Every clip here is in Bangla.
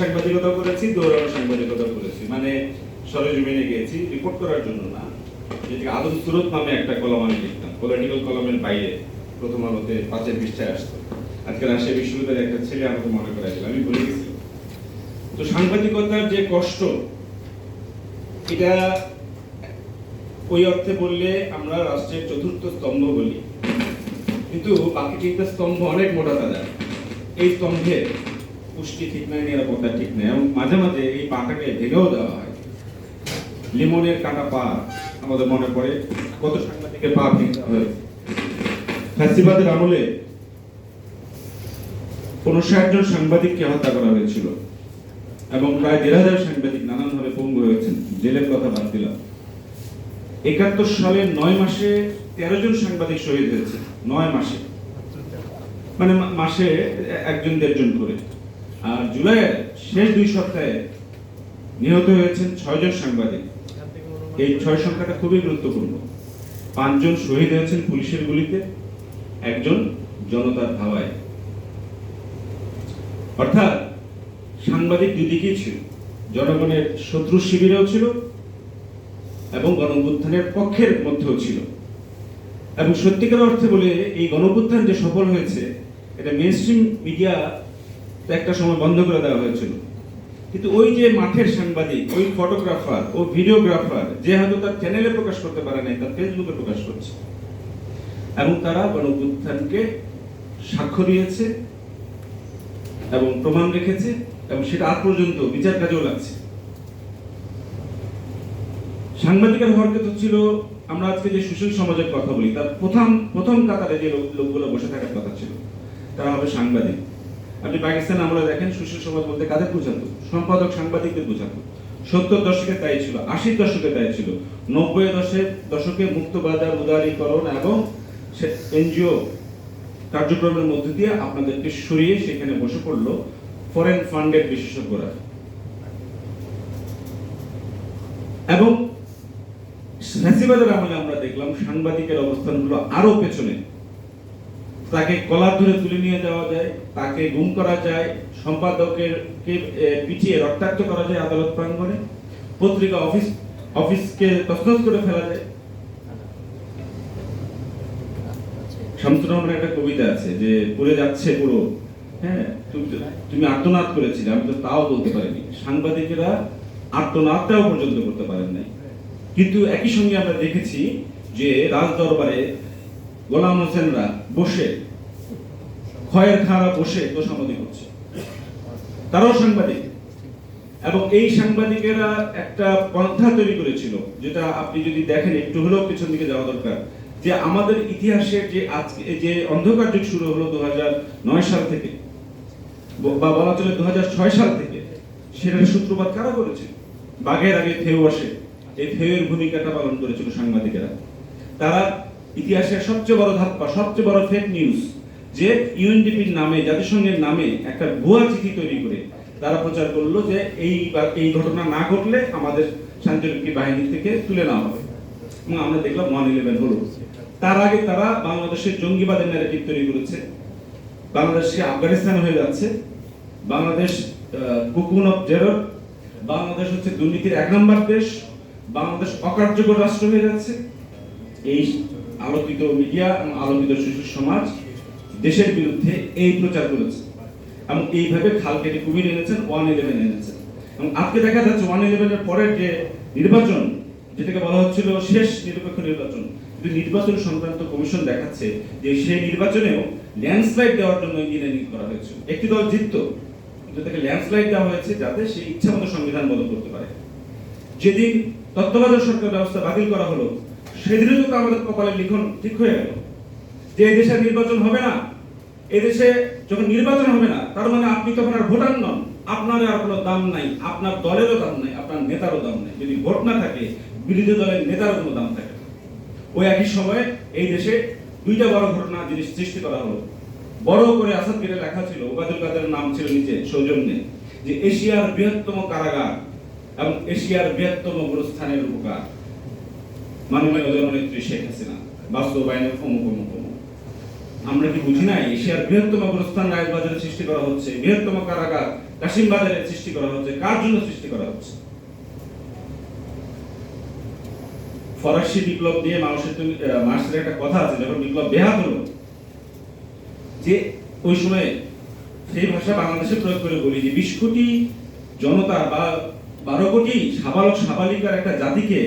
সাংবাদিকতা করেছি, দৌড়ানো সাংবাদিকতা করেছি, মানে সরেজমিনে গিয়েছি রিপোর্ট করার জন্য না। যেটাকে আদম সুরত নামে একটা কলম আমি লিখতাম, পলিটিক্যাল কলমের বাইরে, প্রথম আলোতে 5 পৃষ্ঠায় আসতো। আজকে রাজশাহী বিশ্ববিদ্যালয়ের একটা ছেলে আমাকে মনে করাইছিল, আমি ভুলে গেছি। তো সাংবাদিকতার যে কষ্ট, এটা ওই অর্থে বললে আমরা রাষ্ট্রের চতুর্থ স্তম্ভ বলি, কিন্তু বাকি 3টা স্তম্ভ অনেক মোটা তাজা। এই স্তম্ভে পুষ্টি ঠিক নাই, নিরাপত্তা ঠিক নাই, এবং মাঝে মাঝে এই পাটাকে ভেঙেও দেওয়া হয়। লিমনের কাটা পা আমাদের মনে পড়ে, কত সাংবাদিকের পা ভেঙে হয়। ফ্যাসিবাদের আমলে 59 জন সাংবাদিককে হত্যা করা হয়েছিল এবং প্রায় 1,500 সাংবাদিক নানানভাবে পঙ্গু হয়েছেন, জেলের কথা বাদ দিলাম। 71 সালের 9 মাসে 13 জন সাংবাদিক শহীদ হয়েছে, 9 মাসে, মানে মাসে 1-1.5 জন করে। আর জুলাইয়ের শেষ 2 সপ্তাহে নিহত হয়েছেন 6 জন সাংবাদিক। এই 6 সংখ্যাটা খুবই গুরুত্বপূর্ণ। 5 জন শহীদ হয়েছেন পুলিশের গুলিতে, 1 জন জনতার ধাওয়ায়। অর্থাৎ সাংবাদিক দুদিকেই ছিল, জনগণের শত্রু শিবিরেও ছিল এবং গণঅভ্যুত্থানের পক্ষের মধ্যেও ছিল। এবং সত্যিকার অর্থে বলে এই গণঅভ্যুত্থান যে সফল হয়েছে, এটা মেইনস্ট্রিম মিডিয়া একটা সময় বন্ধ করে দেওয়া হয়েছিল, কিন্তু ওই যে মাঠের সাংবাদিক, ওই ফটোগ্রাফার ও ভিডিওগ্রাফার, যে হয়তো তার চ্যানেলে প্রকাশ করতে পারে নাই, তার ফেসবুকে প্রকাশ করছে, এবং তারা গণঅভ্যুত্থানকে সাক্ষ্য দিয়েছে এবং প্রমাণ রেখেছে, এবং সেটা আজ পর্যন্ত বিচার কাজেও লাগছে। সাংবাদিকের হওয়ার কথা ছিল, আমরা আজকে যে সুশীল সমাজের কথা বলি, তার প্রথম কাতারে যে লোকগুলো বসে থাকার কথা ছিল, তারা হবে সাংবাদিক। আপনি পাকিস্তান আমলে দেখেন, সুশীল সমাজ বলতে কাদের বোঝাতো? সম্পাদক সাংবাদিকদের বোঝাতো। 70 দশকে তাই ছিল, 80 দশকে তাই ছিল, 90 দশকে মুক্তবাজার, উদারীকরণ এবং এনজিও কার্যক্রমের মধ্যে দিয়ে আপনাদেরকে সরিয়ে সেখানে বসে পড়লো ফরেন ফান্ডের বিশেষজ্ঞরা। এবং ফ্যাসিবাদের আমলে আমরা দেখলাম সাংবাদিকের অবস্থানগুলো আরো পেছনে। তাকে কলার ধরে তুলে নিয়ে যাওয়া যায়, তাকে গুম করা যায়, সম্পাদকের পিটিয়ে রক্তাক্ত করা যায় আদালত প্রাঙ্গণে, পত্রিকা অফিসকে তছনছ করে ফেলা যায়। শামসুর রহমানের একটা কবিতা আছে যে পুড়ে যাচ্ছে পুরো, হ্যাঁ তুমি আর্তনাদ করেছিলে, আমি তো তাও বলতে পারিনি। সাংবাদিকেরা আর্তনাদটাও পর্যন্ত করতে পারেন নাই। কিন্তু একই সঙ্গে আমরা দেখেছি যে রাজ দরবারে গোলাম হোসেনরা বসে, খয়ের খাঁরা বসে তোষামোদী করছে, তারাও সাংবাদিক। এবং এই সাংবাদিকেরা একটা পন্থা তৈরি করেছিল, যেটা আপনি যদি দেখেন, একটু হলেও পিছন দিকে যাওয়া দরকার, যে আমাদের ইতিহাসের যে আজকে যে অন্ধকার যুগ শুরু হলো 2009 সাল থেকে, বা বলা চলে 2006 সাল থেকে, সেটার সূত্রপাত কারা করেছে? বাঘের আগে ফেউ আসে, এই ফেউয়ের ভূমিকাটা পালন করেছিল সাংবাদিকেরা। তারা ইতিহাসের সবচেয়ে বড় ধাপ্পা, সবচেয়ে বড় ফেক নিউজ, যে ইউএনডিপির নামে, জাতিসংঘের নামে একটা ভুয়া চিঠি তৈরি করে তারা প্রচার করলো যে এই ঘটনা না ঘটলে আমাদের শান্তিরক্ষী বাহিনী থেকে তুলে নেওয়া হবে, এবং আমরা দেখলাম 1/11 হলো। তার আগে তারা বাংলাদেশের জঙ্গিবাদের ন্যারেটিভ তৈরি করেছে, বাংলাদেশকে আফগানিস্তান হয়ে যাচ্ছে, বাংলাদেশ কুকুন অফ টেরর, বাংলাদেশ হচ্ছে দুর্নীতির 1 নম্বর দেশ, বাংলাদেশ অকার্যকর রাষ্ট্র হয়ে যাচ্ছে। এই আলোকিত মিডিয়া এবং আলোকিত সুশীল সমাজ দেশের বিরুদ্ধে এই প্রচার করেছে, এবং এইভাবে খাল কেটে কুমির এনেছেন, 1/11 এনেছেন। এবং আজকে দেখা যাচ্ছে 1/11 পরের যে নির্বাচন, যেটাকে বলা হচ্ছিল শেষ নিরপেক্ষ নির্বাচন, কিন্তু নির্বাচন সংক্রান্ত কমিশন দেখাচ্ছে যে সেই নির্বাচনেও ল্যান্ডস্লাইড দেওয়ার জন্য ইঞ্জিনিয়ারিং করা হয়েছে। একটি দল জিততো, কিন্তু তাকে ল্যান্ডস্লাইড দেওয়া হয়েছে যাতে সে ইচ্ছা মতো সংবিধান বদল করতে পারে। যেদিন তত্ত্বাবধায়ক সরকার ব্যবস্থা বাতিল করা হলো, সেদিনও তো আমাদের কপালে লিখন ঠিক হয়ে গেল যে এই দেশে নির্বাচন হবে না। এদেশে যখন নির্বাচন হবে না, তার মানে আপনি তখন আর ভোটার নন, আপনার আর কোনো দাম নাই, আপনার দলেরও দাম নাই, আপনার নেতারও দাম নাই। যদি ভোট না থাকে, বিরোধী দলের নেতারও কোনো দাম থাকে। ওই একই সময়ে এই দেশে 2টা বড় ঘটনা জিনিস সৃষ্টি করা হলো। বড় করে আসাদ গেটে লেখা ছিল, ওবায়দুল কাদেরের নাম ছিল নিচে সৌজন্যে, যে এশিয়ার বৃহত্তম কারাগার এবং এশিয়ার বৃহত্তম গুরুস্থানের উপকার, মাননীয় জননেত্রী শেখ হাসিনা, বাস্তবায়নের অমুক। আমরা কি বুঝি না এশিয়ার বৃহত্তম গোরস্থান রায়বাজারে সৃষ্টি করা হচ্ছে, বৃহত্তম কারাগার কাশিম বাজারে সৃষ্টি করা হচ্ছে, কার জন্য সৃষ্টি করা হচ্ছে? ফরাসি বিপ্লব নিয়ে মানুষের একটা কথা আছে, যখন বিপ্লব বেহাত হলো, যে ওই সময় সেই ভাষা বাংলাদেশে প্রয়োগ করে বলি যে 20 কোটি জনতা বা 12 কোটি সাবালক সাবালিকার একটা জাতিকে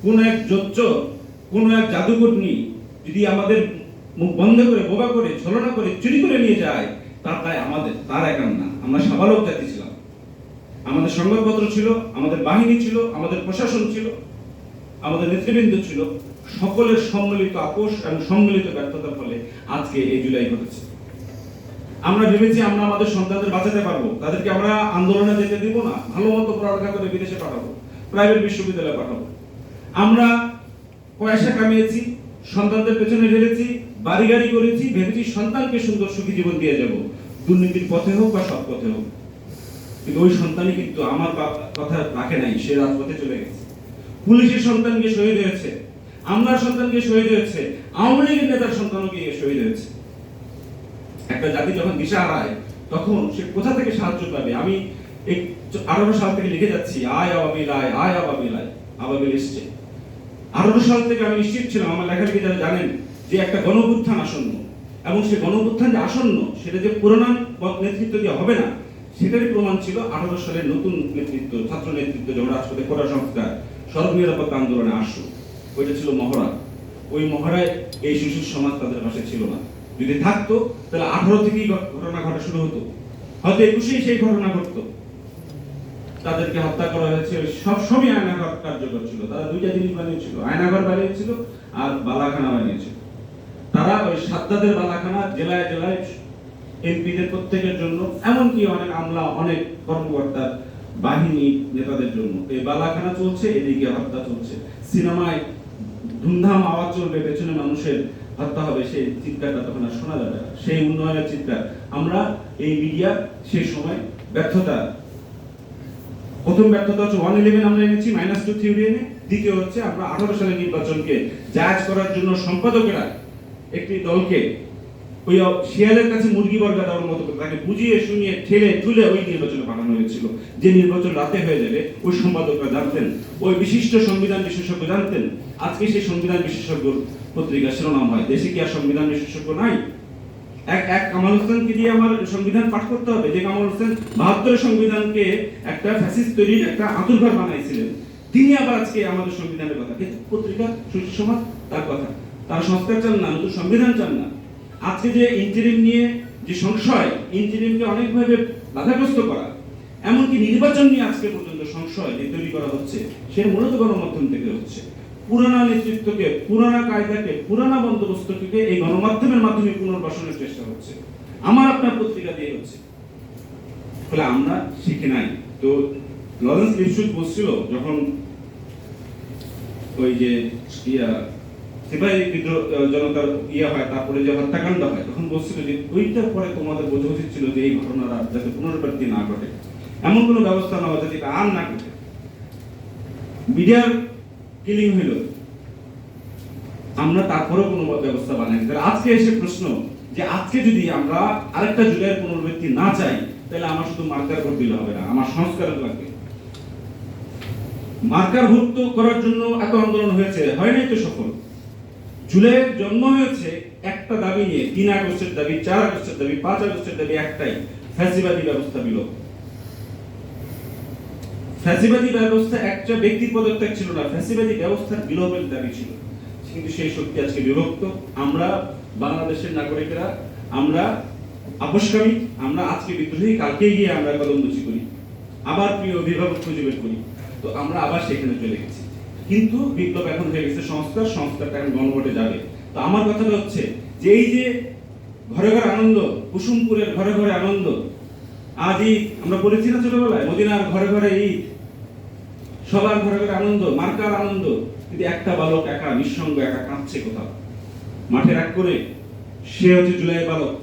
কোন এক জোচ্চর, কোন এক জাদুকর্মী যদি আমাদের মুখ বন্ধ করে, বোবা করে, ছলনা করে, চুরি করে নিয়ে যায়, তার দায় আমাদের, তার একার না। আমরা সাবালক জাতি ছিলাম, আমাদের সংবাদপত্র ছিল, আমাদের বাহিনী ছিল, আমাদের প্রশাসন ছিল, আমাদের নেতৃবৃন্দ ছিল, সকলের সম্মিলিত আপোষ এবং সম্মিলিত ব্যর্থতার ফলে আজকে এই জুলাই ঘটেছে। আমরা ভেবেছি আমরা আমাদের সন্তানদের বাঁচাতে পারবো, তাদেরকে আমরা আন্দোলনে যেতে দিব না, ভালো মতো পড়ালেখা করে বিদেশে পাঠাবো, প্রাইভেট বিশ্ববিদ্যালয়ে পাঠাবো। আমরা পয়সা কামিয়েছি, সন্তানদের পেছনে ঢেলেছি, বাড়ি গাড়ি করেছি, ভেবেছি সন্তানকে সুন্দর সুখী জীবন দিয়ে যাব, দুর্নীতির পথে হোক বা সৎ পথে হোক। কিন্তু ওই সন্তানই কিন্তু আমার কথা রাখে নাই, সে রাজপথে চলে গেছে। পুলিশের সন্তানকে শহীদ হয়েছে, আমলার সন্তানকে শহীদ হয়েছে, আওয়ামী লীগের নেতার সন্তানকে শহীদ হয়েছে। একটা জাতি যখন দিশা হারায় তখন সে কোথা থেকে সাহায্য পাবে? আমি এই 18 সাল থেকে লিখে যাচ্ছি, আয় আবাবিল আয়, আয় আবাবিল আয়, আবাবিল এসছে। 18 সাল থেকে আমি নিশ্চিত ছিলাম, আমার লেখালেখি যারা জানেন, যে একটা গণঅভ্যুত্থান আসন্ন, এবং সেই গণঅভ্যুত্থান যে আসন্ন সেটা যে পুরনো নেতৃত্ব দিয়ে হবে না, সেটারই প্রমাণ ছিল 18 সালের নতুন নেতৃত্ব, ছাত্র নেতৃত্ব যখন রাজপথে কোটা সংস্কার, সড়ক নিরাপত্তা আন্দোলনে আসলো, ওইটা ছিল মহড়া। ওই মহড়ায় এই শিশুর সমাজ তাদের পাশে ছিল না। যদি থাকতো তাহলে 18 থেকেই ঘটনা ঘটা শুরু হতো, হয়তো 21 সেই ঘটনা ঘটতো। তাদেরকে হত্যা করা হয়েছে, সবসময় আয়নাঘর কার্যকর ছিল। তারা দুইটা জিনিস বানিয়েছিল, আয়নাঘর বানিয়েছিল আর বালাখানা বানিয়েছিল। তারা ওই সাদ্দাদের বালাখানা জেলায় জেলায় এমপিদের প্রত্যেকের জন্য, এমনকি অনেক আমলা, অনেক কর্মকর্তার বাহিনী নেতাদের জন্য এই বালাখানা চলছে, এদিকে হত্যা চলছে। সিনেমায় ধুমধাম আওয়াজ চলবে, পেছনে মানুষের হত্যা হবে, সেই চিৎকারটা তখন আর শোনা যাবে না, সেই উন্নয়নের চিৎকার। আমরা এই মিডিয়া সেই সময় ব্যর্থতা, প্রথম ব্যর্থতা হচ্ছে 111 আমরা এনেছি, -2 থিওরি এনে। দ্বিতীয় হচ্ছে আমরা 18 সালের নির্বাচনকে জায়েজ করার জন্য সম্পাদকেরা একটি দলকে ওই শিয়ালের কাছে মুরগি বর্গা দেওয়ার মতো করে তাকে বুঝিয়ে শুনিয়ে ঠেলে ঠুলে ওই নির্বাচনে পাঠানো হয়েছিল। যে নির্বাচন রাতে হয়ে যাবে ওই সম্পাদকরা জানতেন, ওই বিশিষ্ট সংবিধান বিশেষজ্ঞ জানতেন। আজকে সেই সংবিধান বিশেষজ্ঞ পত্রিকা শিরোনাম হয়, দেশে কি আর সংবিধান বিশেষজ্ঞ নাই? এক কামাল হোসেনকে দিয়ে আমার সংবিধান পাঠ করতে হবে, যে কামাল হোসেন 72 সংবিধানকে একটা ফ্যাসিস্ট তৈরির একটা আঁতুড়ঘর বানাইছিলেন, তিনি আবার আজকে আমাদের সংবিধানের কথা, কিন্তু পত্রিকা সুশীল সমাজ তার কথা, তারা সংস্কার চান না, নতুন সংবিধান চান না। আজকে যে ইন্টারিম নিয়ে যে সংশয়, ইন্টারিমকে অনেকভাবে বাধাগ্রস্ত করা, এমনকি নির্বাচন নিয়ে আজকে পর্যন্ত সংশয় যে তৈরি করা হচ্ছে, সে মূলত গণমাধ্যম থেকে হচ্ছে। পুরানা নেতৃত্বকে, পুরানা কায়দাকে, পুরানা বন্দোবস্তকে এই গণমাধ্যমের মাধ্যমে পুনর্বাসনের চেষ্টা হচ্ছে, আমার আপনার পত্রিকা দিয়ে হচ্ছে। ফলে আমরা শিখে নাই। তো লরেন্স লিপসুট বলছিল, যখন ওই যে সিপাহী বিদ্রোহ জনতার হয়, তারপরে যে হত্যাকাণ্ড হয়, তখন বলছিল যে ওইটার পরে তোমাদের বোঝা উচিত ছিল যে এই ঘটনাটা যাতে পুনরাবৃত্তি না ঘটে, এমন কোনো ব্যবস্থা নেওয়া যাতে এটা আর না ঘটে। মিডিয়ার কিলিং হইল, আমরা তারপরেও কোনো ব্যবস্থা বানাই। আজকে এসে প্রশ্ন যে আজকে যদি আমরা আরেকটা জুলাইয়ের পুনরাবৃত্তি না চাই, তাহলে আমার শুধু মার্কার ভোট দিলে হবে না, আমার সংস্কার লাগবে। মার্কার ভোট করার জন্য এত আন্দোলন হয়েছে, হয় নাই তো সফল। জুলাইয়ের জন্ম হয়েছে একটা দাবি নিয়ে, 3 আগস্টের দাবি, 4 আগস্টের দাবি, 5 আগস্টের দাবি একটাই, ফ্যাসিবাদী ব্যবস্থা বিলোপ। ফ্যাসিবাদী ব্যবস্থা একটা ব্যক্তি পদত্যাগ ছিল না, ফ্যাসিবাদী ব্যবস্থার বিলোপের দাবি ছিল। কিন্তু সেই শক্তি আজকে বিভক্ত। আমরা বাংলাদেশের নাগরিকরা, আমরা আপোষকামী, আমরা আজকে বিদ্রোহী, কালকে গিয়ে আমরা কলমদুচি করি, আবার প্রিয় অভিভাবক খুঁজে বের করি। তো আমরা আবার সেখানে চলে গেছি। কিন্তু বিপ্লব এখন হয়ে গেছে সংস্কার, সংস্কারটা এখন গণভোটে যাবে। তো আমার কথাটা হচ্ছে যে এই যে ঘরে ঘরে আনন্দ, কুসুমপুরের ঘরে ঘরে আনন্দ, আজ ঈদ, আমরা বলেছি না ছোটবেলায়, মদিনার ঘরে ঘরে ঈদ, সবার ঘরে ঘরে আনন্দ, মার্কার আনন্দ, কিন্তু একটা বালক একা নিঃসঙ্গ একা কাঁদছে কোথাও মাঠে রাগ করে, সে হচ্ছে জুলাইয়ের বালক।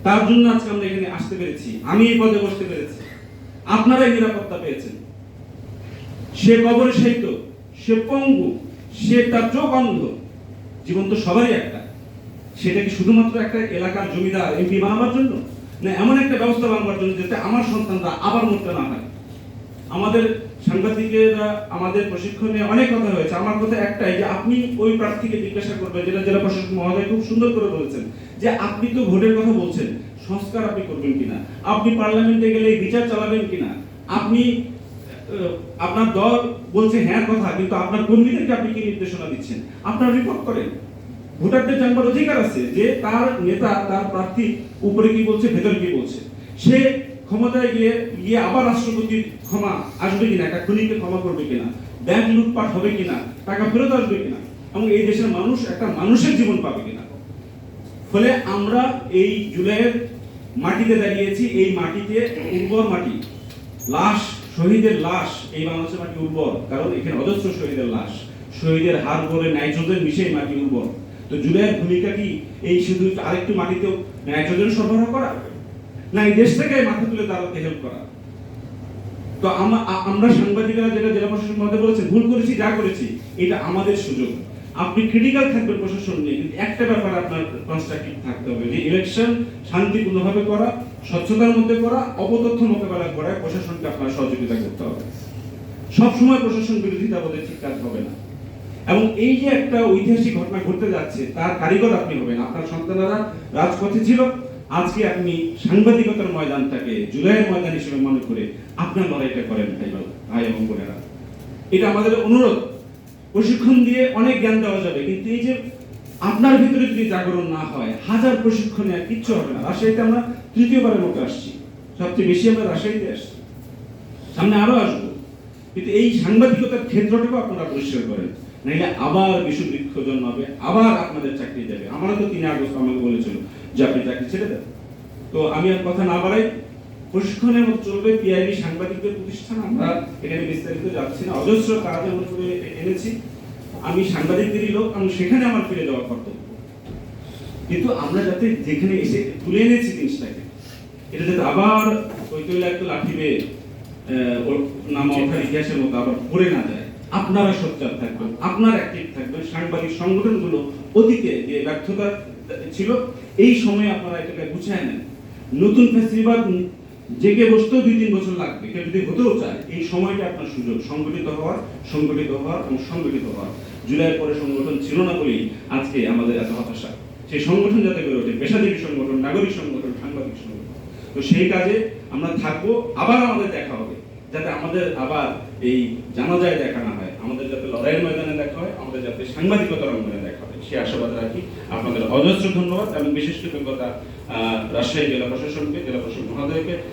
তার জন্য আজকে আমরা এখানে আসতে পেরেছি, আমি এই পদে বসতে পেরেছি, আপনারাই নিরাপত্তা পেয়েছেন। সে কবরে শায়িত, সে পঙ্গু, সে তার চোখ অন্ধ, জীবন তো সবারই একটা। সেটা কি শুধুমাত্র একটা এলাকার জমিদার এমপি বানাবার জন্য, না এমন একটা ব্যবস্থা বানাবার জন্য যাতে আমার সন্তানরা আবার মরতে না হয়? আমাদের সাংবাদিকেরা আমাদের প্রশিক্ষণে অনেক কথা হয়েছে, আমার কথা একটাই যে আপনি ওই প্রার্থীকে জিজ্ঞাসা করবেন, যেটা জেলা প্রশাসক মহোদয় খুব সুন্দর করে বলেছেন, যে আপনি তো ভোটের কথা বলছেন, সংস্কার আপনি করবেন কিনা, আপনি পার্লামেন্টে গেলে বিচার চালাবেন কিনা, আপনি আপনার দল বলছে হ্যাঁ কথা, কিন্তু আপনার কর্মীদেরকে আপনি কি নির্দেশনা দিচ্ছেন? আপনার রিপোর্ট করেন। ভোটারদের জানবার অধিকার আছে যে তার নেতা তার প্রার্থী উপরে কি বলছে, ভেতরে কি বলছে। সে ক্ষমতায় গিয়ে গিয়ে আবার রাষ্ট্রপতির ক্ষমা আসবে কিনা, একটা খুনিকে ক্ষমা করবে কিনা, ব্যাংক লুটপাট হবে কিনা, টাকা ফেরত আসবে কিনা, এবং এই দেশের মানুষ একটা মানুষের জীবন পাবে কিনা। ফলে আমরা এই জুলাইয়ের মাটিতে দাঁড়িয়েছি, এই মাটিতে উর্বর মাটি, লাশ, শহীদের লাশ, এই বাংলাদেশের মাটি উর্বর, কারণ এখানে অজস্র শহীদের লাশ, শহীদের হাড় ভরে নাইট্রোজেন মিশে মাটি উর্বর। তো জুলাইয়ের ভূমিকা কি এই শুধু আরেকটু মাটিতেও নাইট্রোজেন সরবরাহ করা, না এই দেশ থেকে মাথা তুলে দাঁড়াতে হেল্প করা? তো আমরা সাংবাদিকরা, যেটা জেলা প্রশাসন মহোদয় বলেছেন, ভুল করেছি যা করেছি, এটা আমাদের সুযোগ। আপনি ক্রিটিক্যাল থাকবেন প্রশাসন নিয়ে, কিন্তু একটা ব্যাপার আপনার কনস্ট্রাকটিভ থাকতে হবে, যে ইলেকশন শান্তিপূর্ণভাবে করা, স্বচ্ছতার মধ্যে করা, অপতথ্য মোকাবেলা করায় প্রশাসনকে আপনার সহযোগিতা করতে হবে। সবসময় প্রশাসন বিরোধিতা বলে ঠিক কাজ হবে না। এবং এই যে একটা ঐতিহাসিক ঘটনা ঘটতে যাচ্ছে, তার কারিগর আপনি হবেন, আপনার সন্তানেরা রাজপথে ছিল, আজকে আপনি সাংবাদিকতার ময়দানটাকে জুলাইয়ের ময়দান হিসেবে মনে করে আপনার লড়াইটা করেন ভাই এবং বোনেরা। এটা আমাদের অনুরোধ। প্রশিক্ষণ দিয়ে অনেক জ্ঞান দেওয়া যাবে, কিন্তু এই যে আপনার ভিতরে যদি জাগরণ না হয়, হাজার প্রশিক্ষণে আর কিচ্ছু হবে না। রাজশাহীতে আমরা তৃতীয়বারের মতো আসছি, সবচেয়ে বেশি আমরা রাজশাহীতে আসছি, সামনে আরো আসবো, কিন্তু এই সাংবাদিকতার ক্ষেত্রটাকে আপনারা পরিষ্কার করেন, নাইলে আবার বিষবৃক্ষ জন্মাবে, আবার আপনাদের চাকরি যাবে। আমারও তো 3 আগস্ট আমাকে বলেছিল যে আপনি চাকরি ছেড়ে দেন। তো আমি আর কথা না বাড়াই, প্রশিক্ষণের মতো চলবে পিআইবি সাংবাদিকদের প্রতিষ্ঠান। আমরা এখানে বিস্তারিত যাচ্ছি না, অজস্র কাজ আমরা করে এনেছি। আমি সাংবাদিকদেরই লোক, আমি সেখানে আমার ফিরে যাওয়ার কর্তব্য, কিন্তু আমরা যাতে যেখানে এসে তুলে এনেছি জিনিসটাকে, এটা যাতে আবার ওই তৈলাক্ত লাঠি বেয়ে নামা ওঠার ইতিহাসের মতো আবার পড়ে না যায়। আপনারা সোচ্চার থাকবেন, আপনারা অ্যাক্টিভ থাকবেন। সাংবাদিক সংগঠনগুলো অতীতে যে ব্যর্থতা ছিল, এই সময়ে আপনারা এটাকে গুছিয়ে নেন। নতুন ফেস্টিভাল জেগে বসতেও 2-3 বছর লাগবে, কেউ যদি হতেও চায়, এই সময়টা আপনার সুযোগ সংগঠিত হওয়ার এবং সংগঠিত হওয়ার। জুলাইয়ের পরে সংগঠন ছিল না বলেই আজকে আমাদের এত হতাশা। সেই সংগঠন যাতে গড়ে ওঠে, পেশাজীবী সংগঠন, নাগরিক সংগঠন, সাংবাদিক সংগঠন। তো সেই কাজে আমরা থাকবো। আবার আমাদের দেখা হবে, যাতে আমাদের আবার এই জানাজায় দেখা না হয়, আমাদের যাতে লড়াইয়ের ময়দানে দেখা হয়, আমাদের যাতে সাংবাদিকতার অঙ্গনে দেখা হয়, সে আশাবাদ রাখি। আপনাদের অজস্র ধন্যবাদ এবং বিশেষ কৃতজ্ঞতা রাজশাহী জেলা প্রশাসনকে, জেলা প্রশাসক মহোদয়কে।